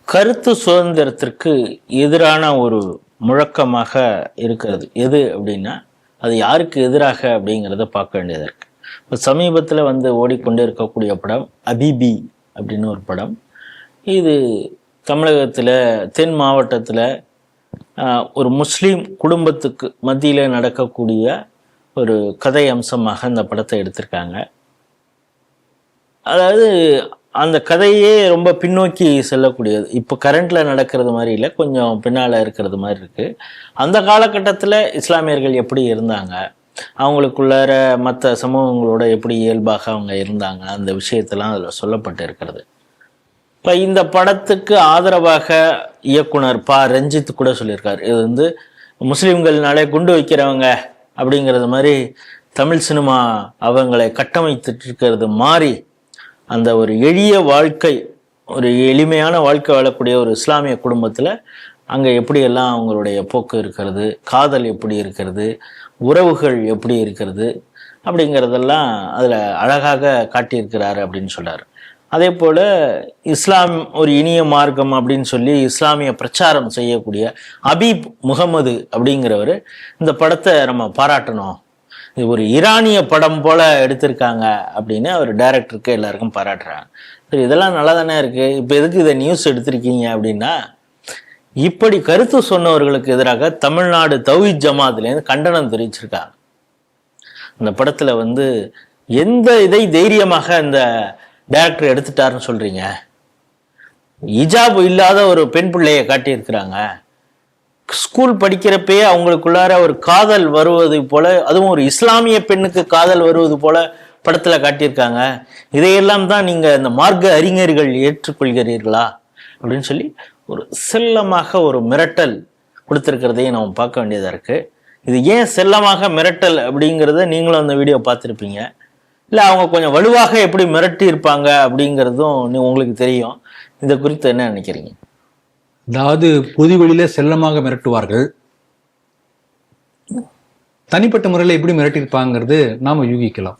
கருத்து சுதந்திரத்திற்கு எதிரான ஒரு முழக்கமாக இருக்கிறது எது அப்படின்னா, அது யாருக்கு எதிராக அப்படிங்கிறத பார்க்க வேண்டியதாக இருக்கு. இப்போ சமீபத்தில் ஓடிக்கொண்டே இருக்கக்கூடிய படம் அபிபி அப்படின்னு ஒரு படம். இது தமிழகத்தில் தென் மாவட்டத்தில் ஒரு முஸ்லீம் குடும்பத்துக்கு மத்தியில் நடக்கக்கூடிய ஒரு கதை அம்சமாக இந்த படத்தை எடுத்திருக்காங்க. அதாவது அந்த கதையே ரொம்ப பின்னோக்கி செல்லக்கூடியது. இப்போ கரண்ட்ல நடக்கிறது மாதிரி இல்லை, கொஞ்சம் பின்னால் இருக்கிறது மாதிரி இருக்கு. அந்த காலகட்டத்தில் இஸ்லாமியர்கள் எப்படி இருந்தாங்க, அவங்களுக்குள்ளார மற்ற சமூகங்களோட எப்படி இயல்பாக அவங்க இருந்தாங்க, அந்த விஷயத்தெல்லாம் அதில் சொல்லப்பட்டு இருக்கிறது. இப்போ இந்த படத்துக்கு ஆதரவாக இயக்குனர் ரஞ்சித் கூட சொல்லியிருக்காரு, இது முஸ்லீம்கள்னாலே குண்டு வைக்கிறவங்க அப்படிங்கிறது மாதிரி தமிழ் சினிமா அவங்களை கட்டமைத்துட்டு இருக்கிறது மாறி அந்த ஒரு எளிய வாழ்க்கை, ஒரு எளிமையான வாழ்க்கை வாழக்கூடிய ஒரு இஸ்லாமிய குடும்பத்தில் அங்கே எப்படியெல்லாம் அவங்களுடைய போக்கு இருக்கிறது, காதல் எப்படி இருக்கிறது, உறவுகள் எப்படி இருக்கிறது அப்படிங்கிறதெல்லாம் அதில் அழகாக காட்டியிருக்கிறாரு அப்படின்னு சொல்கிறார். அதே போல் இஸ்லாம் ஒரு இனிய மார்க்கம் அப்படின்னு சொல்லி இஸ்லாமிய பிரச்சாரம் செய்யக்கூடிய அபீப் முகமது அப்படிங்கிறவர் இந்த படத்தை நம்ம பாராட்டணும், இது ஒரு ஈரானிய படம் போல எடுத்திருக்காங்க அப்படின்னு அவர் டைரக்டருக்கு எல்லாருக்கும் பாராட்டுறாங்க. சரி, இதெல்லாம் நல்லா தானே இருக்கு, இப்போ எதுக்கு இதை நியூஸ் எடுத்திருக்கீங்க அப்படின்னா, இப்படி கருத்து சொன்னவர்களுக்கு எதிராக தமிழ்நாடு தௌஹீத் ஜமாத்லேருந்து கண்டனம் தெரிவிச்சிருக்காங்க. அந்த படத்துல எந்த இதை தைரியமாக இந்த டைரக்டர் எடுத்துட்டாருன்னு சொல்றீங்க, ஹிஜாப் இல்லாத ஒரு பெண் பிள்ளையை காட்டியிருக்கிறாங்க, ஸ்கூல் படிக்கிறப்பயே அவங்களுக்குள்ளார ஒரு காதல் வருவது போல, அதுவும் ஒரு இஸ்லாமிய பெண்ணுக்கு காதல் வருவது போல படத்துல காட்டியிருக்காங்க, இதையெல்லாம் தான் நீங்க இந்த மார்க்க அறிஞர்கள் ஏற்றுக்கொள்கிறீர்களா அப்படின்னு சொல்லி ஒரு செல்லமாக ஒரு மிரட்டல் கொடுத்துருக்கிறதையும் நம்ம பார்க்க வேண்டியதா இருக்கு. இது ஏன் செல்லமாக மிரட்டல் அப்படிங்கிறத நீங்களும் அந்த வீடியோ பார்த்துருப்பீங்க. இல்லை அவங்க கொஞ்சம் வலுவாக எப்படி மிரட்டி இருப்பாங்க அப்படிங்கிறதும் உங்களுக்கு தெரியும். இதை குறித்து என்ன நினைக்கிறீங்க? அதாவது பொது வெளியில செல்லமாக மிரட்டுவார்கள், தனிப்பட்ட முறையில் எப்படி மிரட்டியிருப்பாங்கிறது நாம யூகிக்கலாம்.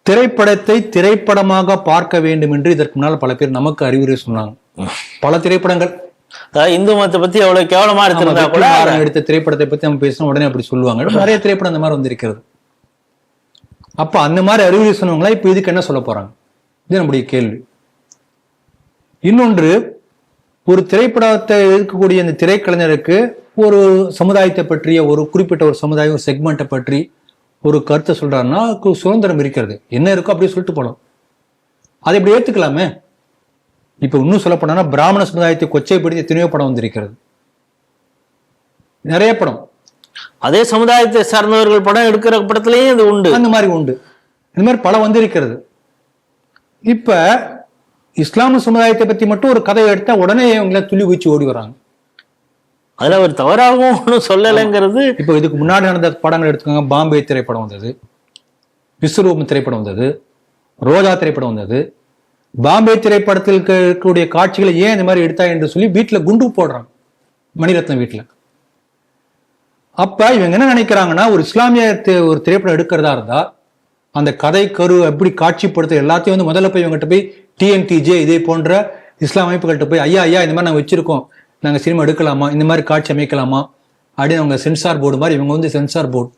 திரைப்படத்தை திரைப்படமாக பார்க்க வேண்டும் என்று இதற்கு முன்னால் பல பேர் நமக்கு அறிவுரை சொன்னாங்க. பல திரைப்படங்கள் இந்து மதத்தை பத்தி எவ்வளவு கேவலமா எடுத்திருந்தா கூட எடுத்த திரைப்படத்தை பத்தி நம்ம பேசணும் உடனே அப்படி சொல்லுவாங்க. நிறைய திரைப்படம் அந்த மாதிரி வந்திருக்கிறது. அப்ப அந்த மாதிரி அறிவுரை சொன்னவங்களா இப்ப இதுக்கு என்ன சொல்ல போறாங்க, இது நம்முடைய கேள்வி. இன்னொன்று, ஒரு திரைப்படத்தை இருக்கக்கூடிய அந்த திரைக்கலைஞருக்கு ஒரு சமுதாயத்தை பற்றிய ஒரு குறிப்பிட்ட ஒரு சமுதாயம் ஒரு செக்மெண்ட்டை பற்றி ஒரு கருத்தை சொல்றாருன்னா சுதந்திரம் இருக்கிறது, என்ன இருக்கோ அப்படியே சொல்லிட்டு போகலாம், அதை இப்படி ஏத்துக்கலாமே. இப்ப இன்னும் சொல்ல போனா பிராமண சமுதாயத்தை கொச்சைப்படுத்தி எத்தனையோ படம் வந்திருக்கிறது, நிறைய படம். அதே சமுதாயத்தை சார்ந்தவர்கள் படம் எடுக்கிற படத்திலேயே இது உண்டு, அந்த மாதிரி உண்டு, இந்த மாதிரி படம் வந்திருக்கிறது. இப்ப இஸ்லாமிய சமுதாயத்தை பத்தி மட்டும் ஒரு கதையை எடுத்தா உடனே அவங்கள துள்ளி குச்சி ஓடி வராங்க. அதுல ஒரு தவறாகவும் சொல்லலைங்கிறது. இப்போ இதுக்கு முன்னாடி நடந்த படங்கள் எடுத்துக்கோங்க, பாம்பே திரைப்படம் வந்தது, விஸ்வரூபம் திரைப்படம் வந்தது, ரோஜா திரைப்படம் வந்தது. பாம்பே திரைப்படத்தில் இருக்கக்கூடிய காட்சிகளை ஏன் இந்த மாதிரி எடுத்தா என்று சொல்லி வீட்டுல குண்டு போடுறாங்க, மணிரத்னம் வீட்டுல. அப்ப இவங்க என்ன நினைக்கிறாங்கன்னா, ஒரு இஸ்லாமிய ஒரு திரைப்படம் எடுக்கிறதா இருந்தா அந்த கதை கரு எப்படி காட்சிப்படுத்த எல்லாத்தையும் முதல்ல போய் இவங்ககிட்ட போய் டிஎன்டிஜே இதே போன்ற இஸ்லாம் அமைப்புகள்கிட்ட போய் ஐயா இந்த மாதிரி நாங்கள் வச்சிருக்கோம், நாங்கள் சினிமா எடுக்கலாமா, இந்த மாதிரி காட்சி அமைக்கலாமா அப்படின்னு அவங்க சென்சார் போர்டு மாதிரி இவங்க சென்சார் போர்டு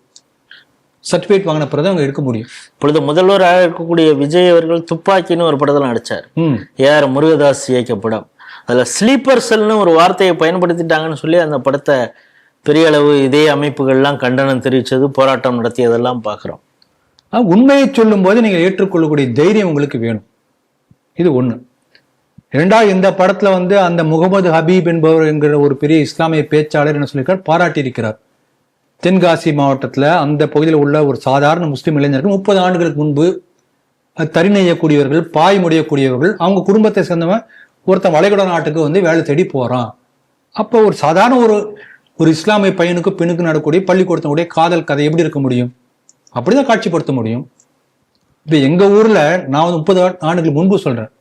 சர்டிஃபிகேட் வாங்கின பிறகு அவங்க எடுக்க முடியும். இப்பொழுது முதல்வராக இருக்கக்கூடிய விஜய் அவர்கள் துப்பாக்கின்னு ஒரு படத்தில் நடிச்சார், ஏஆர் முருகதாஸ் இயக்க படம். அதில் ஸ்லீப்பர் செல்னு ஒரு வார்த்தையை பயன்படுத்திட்டாங்கன்னு சொல்லி அந்த படத்தை பெரிய அளவு இதே அமைப்புகள்லாம் கண்டனம் தெரிவித்தது, போராட்டம் நடத்தியதெல்லாம் பார்க்குறோம். உண்மையை சொல்லும் போது நீங்கள் ஏற்றுக்கொள்ளக்கூடிய தைரியம் உங்களுக்கு வேணும், இது ஒண்ணு. இரண்டாவது, இந்த படத்துல அந்த முகமது ஹபீப் என்பவர் என்கிற ஒரு பெரிய இஸ்லாமிய பேச்சாளர் என்ன சொல்லியிருக்கார், பாராட்டி இருக்கிறார். தென்காசி மாவட்டத்துல அந்த பகுதியில் உள்ள ஒரு சாதாரண முஸ்லீம் இளைஞர்கள் 30 ஆண்டுகளுக்கு முன்பு தறி நெய்யக்கூடியவர்கள், பாய் முடியக்கூடியவர்கள், அவங்க குடும்பத்தை சேர்ந்தவன் ஒருத்தன் வளைகுடா நாட்டுக்கு வேலை தேடி போறான். அப்போ ஒரு சாதாரண ஒரு இஸ்லாமிய பையனுக்கு பெண்ணுக்கு நடக்கூடிய பள்ளிக்கூடத்தினுடைய காதல் கதை எப்படி இருக்க முடியும், அப்படிதான் காட்சிப்படுத்த முடியும். இப்ப எங்க ஊர்ல நான் 30 ஆண்டுகளுக்கு முன்பு சொல்றேன்,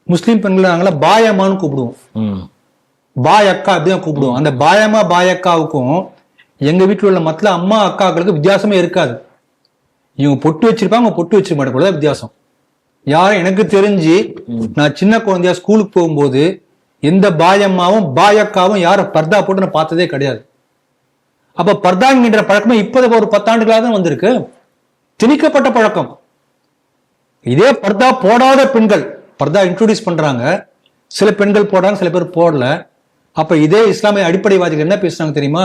முஸ்லீம் பெண்களை நாங்கள பாயம்மான்னு கூப்பிடுவோம், பாய் அக்கா அப்படிதான் கூப்பிடுவோம். அந்த பாயம்மா பாய் அக்காவுக்கும் எங்க வீட்டில் உள்ள மற்ற அம்மா அக்காக்களுக்கு வித்தியாசமே இருக்காது. இவங்க பொட்டு வச்சிருப்பாங்க, பொட்டு வச்சிருக்க மாட்டேன் வித்தியாசம். யாரும் எனக்கு தெரிஞ்சு நான் சின்ன குழந்தையா ஸ்கூலுக்கு போகும்போது எந்த பாயம்மாவும் பாயக்காவும் யாரும் பர்தா போட்டு நான் பார்த்ததே கிடையாது. அப்ப பர்தாங்கிற பழக்கமே இப்போது ஒரு 10 ஆண்டுகளாக தான் வந்திருக்கு. திணிக்கப்பட்ட பழக்கம். இதே பர்தா போடாத பெண்கள் பர்தா இன்ட்ரோடியூஸ் பண்றாங்க, சில பெண்கள் போடுறாங்க, சில பேர் போடல. அப்ப இதே இஸ்லாமிய அடிப்படைவாதிகள் என்ன பேசுறாங்க தெரியுமா?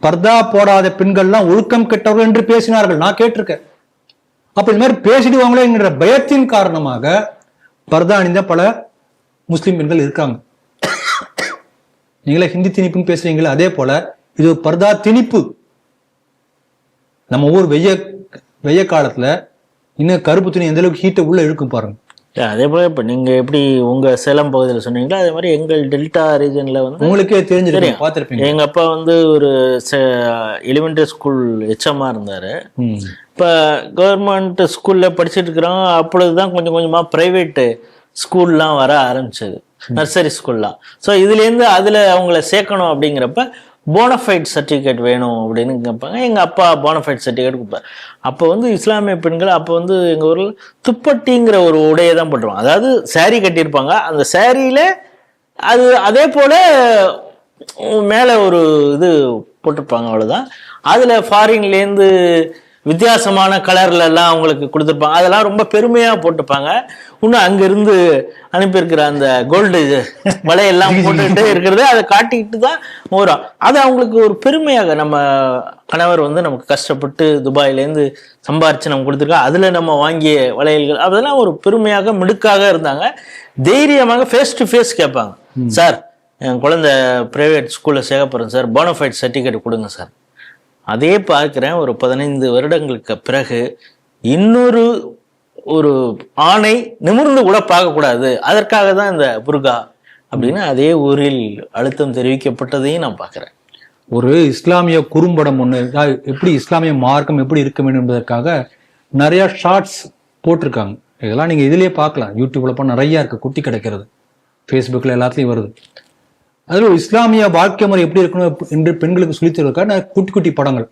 பர்தா போடாத பெண்கள்லாம் ஒழுக்கம் கெட்டவர்கள் என்று பேசினார்கள், நான் கேட்டிருக்கேன். அப்ப இந்த மாதிரி பேசிடுவாங்களோ என்கிற பயத்தின் காரணமாக பர்தா அணிந்த பல முஸ்லிம் பெண்கள் இருக்காங்க. நீங்களே ஹிந்தி திணிப்புன்னு பேசுறீங்களா, அதே போல இது ஒரு பர்தா திணிப்பு. நம்ம ஊர் வெய்ய காலத்துல இன்னும் கருப்பு துணி எந்த அளவுக்கு ஹீட்டை உள்ள இழுக்கும் பாருங்க. அதே போல இப்ப நீங்க எப்படி உங்க சேலம் பகுதியில் சொன்னீங்களோ அதே மாதிரி எங்கள் டெல்டா ரீஜன்ல வந்து உங்களுக்கே தெரிஞ்சிருக்கீங்க, பார்த்திருப்பீங்க. எங்க அப்பா வந்து ஒரு எலிமெண்டரி ஸ்கூல் HM இருந்தாரு. இப்ப கவர்மெண்ட் ஸ்கூல்ல படிச்சுட்டு இருக்கிறோம். அப்பொழுதுதான் கொஞ்சம் கொஞ்சமா பிரைவேட் ஸ்கூல்லாம் வர ஆரம்பிச்சது, நர்சரி ஸ்கூல்லாம். ஸோ இதுலேருந்து அதில் அவங்கள சேர்க்கணும் அப்படிங்கிறப்ப போனஃபைட் சர்டிஃபிகேட் வேணும் அப்படின்னு கேட்பாங்க. எங்கள் அப்பா போனஃபைட் சர்டிஃபிகேட் கொடுப்பார். அப்போ வந்து இஸ்லாமிய பெண்கள் அப்போ வந்து எங்கள் ஊரில் துப்பட்டிங்கிற ஒரு உடையை தான் போட்டுருவாங்க. அதாவது சாரீ கட்டியிருப்பாங்க, அந்த சாரியில் அது அதே போல் மேலே ஒரு இது போட்டிருப்பாங்க, அவ்வளோதான். அதில் ஃபாரின்லேருந்து வித்தியாசமான கலர்ல எல்லாம் அவங்களுக்கு கொடுத்துருப்பாங்க. அதெல்லாம் ரொம்ப பெருமையா போட்டுப்பாங்க. இன்னும் அங்கிருந்து அனுப்பியிருக்கிற அந்த கோல்டு வலையெல்லாம் போட்டுக்கிட்டு இருக்கிறது அதை காட்டிக்கிட்டு தான் வரும். அது அவங்களுக்கு ஒரு பெருமையாக, நம்ம கணவர் வந்து நமக்கு கஷ்டப்பட்டு துபாயிலேருந்து சம்பாரிச்சு நம்ம கொடுத்துருக்கோம், அதுல நம்ம வாங்கிய வளையல்கள், அதெல்லாம் ஒரு பெருமையாக மிடுக்காக இருந்தாங்க. தைரியமாக ஃபேஸ் டு ஃபேஸ் கேட்பாங்க, சார் என் குழந்தை பிரைவேட் ஸ்கூல்ல சேர்க்க போறேன் சார், போனஃபைட் சர்டிஃபிகேட் கொடுங்க சார். அதே பார்க்கிறேன் ஒரு 15 வருடங்களுக்கு பிறகு இன்னொரு ஒரு ஆணை நிமிர்ந்து கூட பார்க்கக்கூடாது, அதற்காக தான் இந்த புர்கா அப்படின்னு அதே ஊரில் அழுத்தம் தெரிவிக்கப்பட்டதையும் நான் பார்க்கிறேன். ஒரு இஸ்லாமிய குறும்படம் ஒன்று, எப்படி இஸ்லாமிய மார்க்கம் எப்படி இருக்க வேண்டும் என்பதற்காக நிறைய ஷார்ட்ஸ் போட்டிருக்காங்க. இதெல்லாம் நீங்க இதுலயே பார்க்கலாம், யூடியூப்ல போய் நிறைய இருக்கு, குட்டி கிடைக்கிறது, ஃபேஸ்புக்ல எல்லாத்துலயும் வருது. அதில் ஒரு இஸ்லாமிய வாழ்க்கை முறை எப்படி இருக்கணும் என்று பெண்களுக்கு சொல்லித் தருவதற்காக குட்டி குட்டி படங்கள்.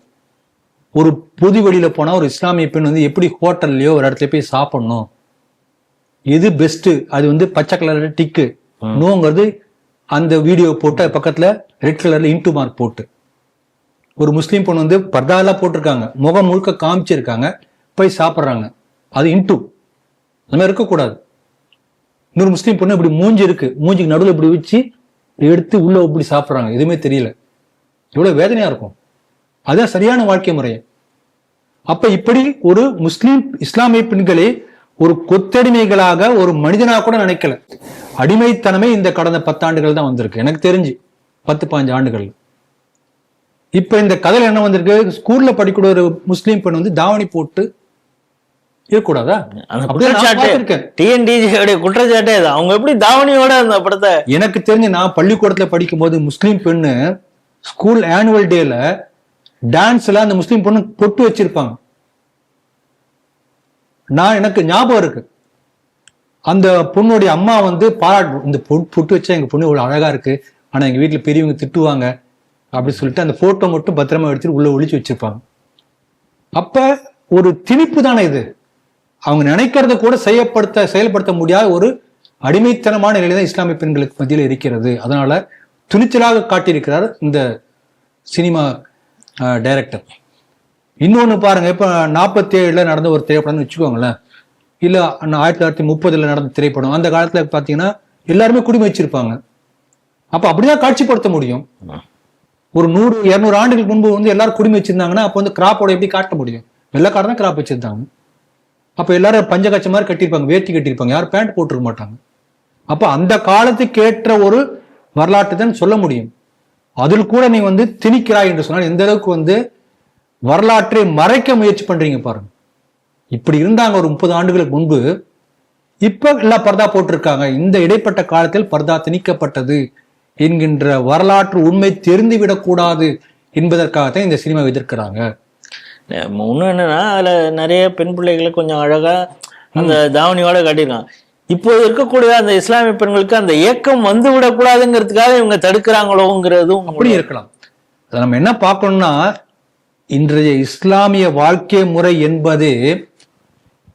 ஒரு பொது வெளியில போனா ஒரு இஸ்லாமிய பெண் வந்து எப்படி ஹோட்டல்லையோ ஒரு இடத்துல போய் சாப்பிடணும், எது பெஸ்ட், அது வந்து பச்சை கலர்ல டிக்கு நோங்கிறது அந்த வீடியோ போட்டு பக்கத்துல ரெட் கலர்ல இன்டு மார்க் போட்டு, ஒரு முஸ்லீம் பொண்ணு வந்து பர்தாலாம் போட்டிருக்காங்க, முகம் முழுக்க காமிச்சிருக்காங்க, போய் சாப்பிட்றாங்க, அது இன்டு. அந்த மாதிரி இருக்கக்கூடாது. இன்னொரு முஸ்லீம் பொண்ணு இப்படி மூஞ்சி இருக்கு, மூஞ்சிக்கு நடுவில் இப்படி வச்சு எடுத்து உள்ள இப்படி சாப்பிட்றாங்க, எதுவுமே தெரியல. எவ்வளவு வேதனையா இருக்கும். அதான் சரியான வாழ்க்கை முறை. அப்ப இப்படி ஒரு முஸ்லீம் இஸ்லாமிய பெண்களே ஒரு கொத்தடிமைகளாக ஒரு மனிதனாக கூட நினைக்கல. அடிமைத்தனமே இந்த கடந்த 10 ஆண்டுகள் தான் வந்திருக்கு, எனக்கு தெரிஞ்சு 10-15 ஆண்டுகள். இப்ப இந்த கதையில என்ன வந்திருக்கு, ஸ்கூல்ல படிக்கூடிய ஒரு முஸ்லீம் பெண் வந்து தாவணி போட்டு இருக்கக்கூடாதா? குற்றச்சாட்டே அவங்க எப்படி தாவணியோட அந்த படத்தை. எனக்கு தெரிஞ்சு நான் பள்ளிக்கூடத்துல படிக்கும் போது முஸ்லீம் பெண்ணு ஸ்கூல் ஆனுவல் டேல டான்ஸ்ல அந்த முஸ்லீம் பொண்ணு பொட்டு வச்சிருப்பாங்க. எனக்கு ஞாபகம் இருக்கு, அந்த பொண்ணுடைய அம்மா வந்து பாராட்டு, இந்த பொட்டு வச்சா எங்க பொண்ணு இவ்வளவு அழகா இருக்கு, ஆனா எங்க வீட்டுல பெரியவங்க திட்டுவாங்க அப்படின்னு சொல்லிட்டு அந்த போட்டோ மட்டும் பத்திரமா எடுத்துட்டு உள்ள ஒளிச்சு வச்சிருப்பாங்க. அப்ப ஒரு திணிப்பு தானே இது. அவங்க நினைக்கிறத கூட செயல்படுத்த முடியாத ஒரு அடிமைத்தனமான நிலை தான் இஸ்லாமிய பெண்களுக்கு மத்தியில் இருக்கிறது. அதனால துணிச்சலாக காட்டியிருக்கிறார் இந்த சினிமா டைரக்டர். இன்னொன்னு பாருங்க, இப்ப 47 நடந்த ஒரு திரைப்படம்னு வச்சுக்கோங்களேன், இல்ல 1930 நடந்த திரைப்படம். அந்த காலத்துல பாத்தீங்கன்னா எல்லாருமே குடிமை வச்சிருப்பாங்க. அப்ப அப்படிதான் காட்சிப்படுத்த முடியும். ஒரு 100-200 ஆண்டுகளுக்கு முன்பு வந்து எல்லாரும் குடிமை வச்சிருந்தாங்கன்னா அப்ப வந்து கிராப்போட எப்படி காட்ட முடியும்? வெள்ளைக்காரன் தான் கிராப் வச்சிருந்தாங்க. அப்ப எல்லாரும் பஞ்சகச்ச மாதிரி கட்டியிருப்பாங்க, வேட்டி கட்டியிருப்பாங்க, யாரும் பேண்ட் போட்டிருக்க மாட்டாங்க. அப்ப அந்த காலத்துக்கு ஏற்ற ஒரு வரலாற்று தான் சொல்ல முடியும். அதில் கூட நீ வந்து திணிக்கிறாய் என்று சொன்னால் எந்த அளவுக்கு வந்து வரலாற்றை மறைக்க முயற்சி பண்றீங்க பாருங்க. இப்படி இருந்தாங்க ஒரு 30 ஆண்டுகளுக்கு முன்பு, இப்ப எல்லாம் பர்தா போட்டிருக்காங்க. இந்த இடைப்பட்ட காலத்தில் பர்தா திணிக்கப்பட்டது என்கின்ற வரலாற்று உண்மை தெரிந்துவிடக்கூடாது என்பதற்காகத்தான் இந்த சினிமா எதிர்க்கிறாங்க. இன்னும் என்னன்னா அதுல நிறைய பெண் பிள்ளைகளை கொஞ்சம் அழகா அந்த தாவணியோட காட்டியிருக்காங்க. இப்போ இருக்கக்கூடிய அந்த இஸ்லாமிய பெண்களுக்கு அந்த ஏக்கம் வந்து விடக்கூடாதுங்கிறதுக்காக இவங்க தடுக்கிறாங்களோங்கிறதும் அப்படி இருக்கலாம். அதை நம்ம என்ன பார்க்கணும்னா, இன்றைய இஸ்லாமிய வாழ்க்கை முறை என்பது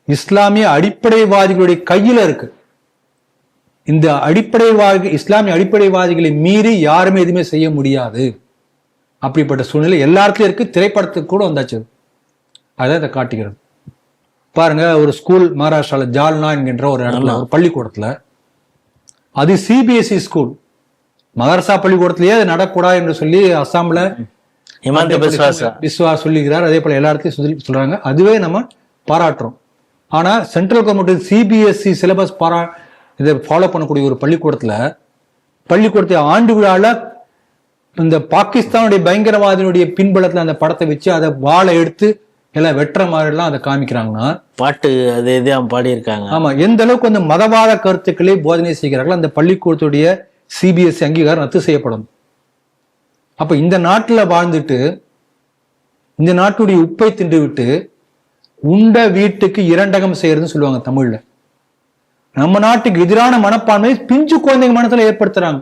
இஸ்லாமிய அடிப்படைவாதிகளுடைய கையில இருக்கு. இந்த இஸ்லாமிய அடிப்படைவாதிகளை மீறி யாருமே எதுவுமே செய்ய முடியாது. அப்படிப்பட்ட சூழ்நிலை எல்லாத்துலயும் இருக்கு. திரைப்படத்துக்கு கூட வந்தாச்சு. அதான் இதை காட்டுகிறது. பாருங்க, ஒரு ஸ்கூல் மகாராஷ்டிரால ஜால்னா என்கின்ற ஒரு இடத்துல, ஒரு பள்ளிக்கூடத்துல, அது சிபிஎஸ்இ ஸ்கூல், மதரசா பள்ளிக்கூடத்திலேயே அது நடக்கூடாது என்று சொல்லி அஸ்ஸாம்ல பிஸ்வா சொல்லுகிறார். அதே போல எல்லா இடத்துலயும் சொல்றாங்க. அதுவே நம்ம பாராட்டுறோம். ஆனா சென்ட்ரல் கவர்மெண்ட் சிபிஎஸ்இ சிலபஸ் இதை ஃபாலோ பண்ணக்கூடிய ஒரு பள்ளிக்கூடத்தை ஆண்டு விழால இந்த பாகிஸ்தானுடைய பயங்கரவாதியினுடைய பின்பலத்துல அந்த படத்தை வச்சு அதை வாழை எடுத்து எல்லாம் வெட்டுற மாதிரி எல்லாம் அதை காமிக்கிறாங்கன்னா, பாட்டு அதே பாடி இருக்காங்க. ஆமா, எந்த அளவுக்கு அந்த மதவாத கருத்துக்களை போதனை செய்கிறார்கள். அந்த பள்ளிக்கூடத்துடைய சிபிஎஸ்இ அங்கீகாரம் ரத்து செய்யப்படும். அப்ப இந்த நாட்டுல வாழ்ந்துட்டு இந்த நாட்டுடைய உப்பை தின்று விட்டு உண்ட வீட்டுக்கு இரண்டகம் செய்யறதுன்னு சொல்லுவாங்க தமிழ்ல. நம்ம நாட்டுக்கு எதிரான மனப்பான்மை பிஞ்சு குழந்தைங்க மனசுல ஏற்படுத்துறாங்க.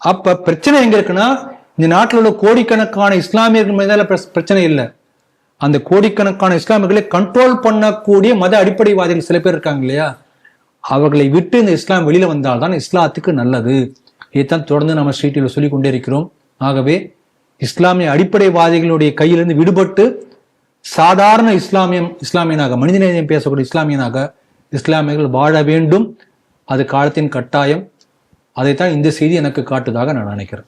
அப்ப பிரச்சனை எங்க இருக்குன்னா, இந்த நாட்டில் உள்ள கோடிக்கணக்கான இஸ்லாமியர்கள் மீதான பிரச்சனை இல்லை. அந்த கோடிக்கணக்கான இஸ்லாமியர்களை கண்ட்ரோல் பண்ணக்கூடிய மத அடிப்படைவாதிகள் சில பேர் இருக்காங்க இல்லையா, அவர்களை விட்டு இந்த இஸ்லாம் வெளியில வந்தால்தான் இஸ்லாத்துக்கு நல்லது. இதைத்தான் தொடர்ந்து நம்ம ஸ்ட்ரீட்டில் சொல்லிக் கொண்டே இருக்கிறோம். ஆகவே இஸ்லாமிய அடிப்படைவாதிகளுடைய கையிலிருந்து விடுபட்டு சாதாரண இஸ்லாமியனாக, மனிதநேயம் பேசக்கூடிய இஸ்லாமியனாக இஸ்லாமியர்கள் வாழ வேண்டும். அது காலத்தின் கட்டாயம். அதைத்தான் இந்த செய்தி எனக்கு காட்டுவதாக நான் நினைக்கிறேன்.